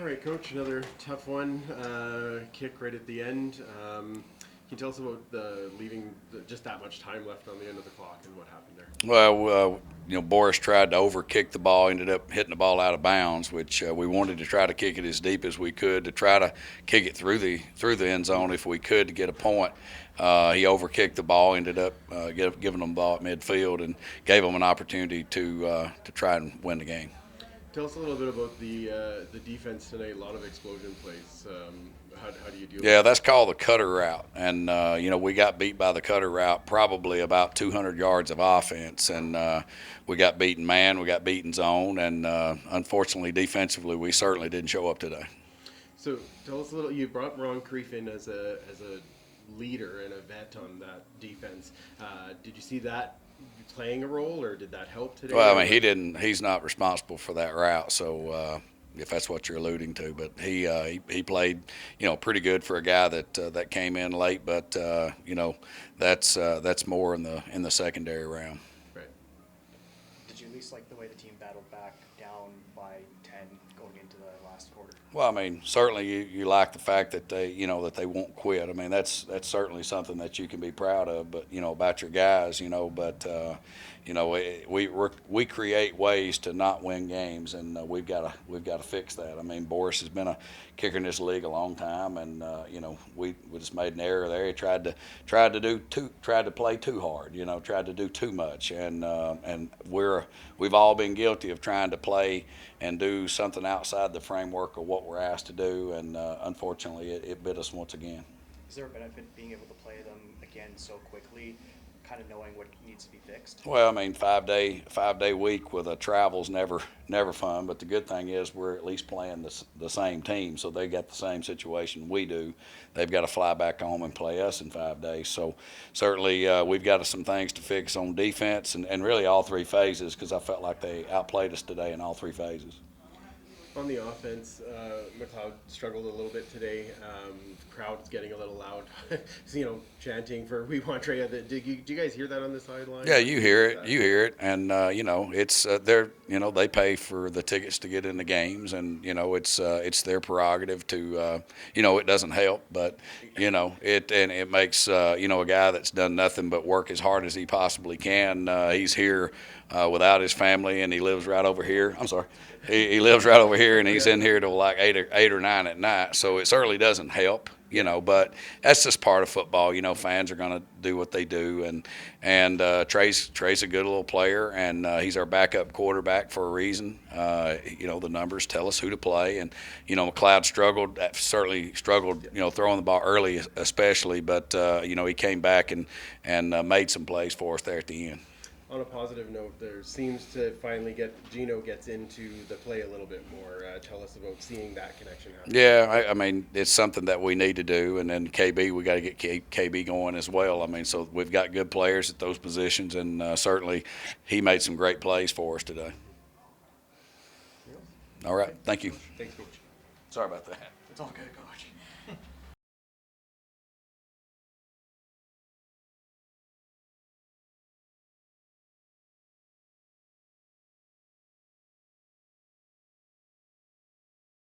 All right, Coach, another tough one. Kick right at the end. Can you tell us about leaving just that much time left on the end of the clock and what happened there? Well, Boris tried to overkick the ball, ended up hitting the ball out of bounds, which we wanted to try to kick it as deep as we could to try to kick it through the end zone if we could to get a point. He overkicked the ball, ended up giving them the ball at midfield, and gave them an opportunity to try and win the game. Tell us a little bit about the defense tonight. A lot of explosion plays. How do you deal? Yeah, that's called the cutter route, and we got beat by the cutter route, probably about 200 yards of offense, and we got beaten man, we got beaten zone, and unfortunately, defensively, we certainly didn't show up today. So tell us a little. You brought Ron Creef in as a leader and a vet on that defense. Did you see that playing a role, or did that help today? Well, I mean, he's not responsible for that route, so if that's what you're alluding to. But he played, pretty good for a guy that came in late. But that's more in the secondary round. Right. Did you at least like the way the team battled back down by 10 going into the last quarter? Well, I mean, certainly you like the fact that they won't quit. I mean, that's certainly something that you can be proud of. But about your guys, we create ways to not win games, and we've got to fix that. I mean, Boris has been a kicker in this league a long time, and we just made an error there. He tried to play too hard, tried to do too much, and we've all been guilty of trying to play and do something outside the framework of what we're asked to do, and unfortunately, it bit us once again. Is there a benefit being able to play them again so quickly, kind of knowing what needs to be fixed? Well, I mean, five-day week with a travel's never fun. But the good thing is we're at least playing the same team, so they got the same situation we do. They've got to fly back home and play us in 5 days. So certainly we've got some things to fix on defense and really all three phases, because I felt like they outplayed us today in all three phases. On the offense, McLeod struggled a little bit today. Crowd's getting a little loud, chanting for "We want Trey." Do you guys hear that on the sideline? Yeah, you hear it, and it's they pay for the tickets to get in the games, and it's their prerogative to it doesn't help, but it makes a guy that's done nothing but work as hard as he possibly can. He's here without his family, and he lives right over here. I'm sorry. He lives right over here, and he's in here till like 8 or 9 at night. So it certainly doesn't help, But that's just part of football. Fans are going to do what they do, and Trey's a good little player, and he's our backup quarterback for a reason. The numbers tell us who to play, and McLeod certainly struggled, throwing the ball early, especially. But he came back and made some plays for us there at the end. On a positive note, there seems to finally Gino gets into the play a little bit more. Tell us about seeing that connection happen. Yeah, I mean, it's something that we need to do, and then KB, we got to get KB going as well. I mean, so we've got good players at those positions, and certainly he made some great plays for us today. All right, thank you. Thanks, Coach. Sorry about that. It's all good, Coach.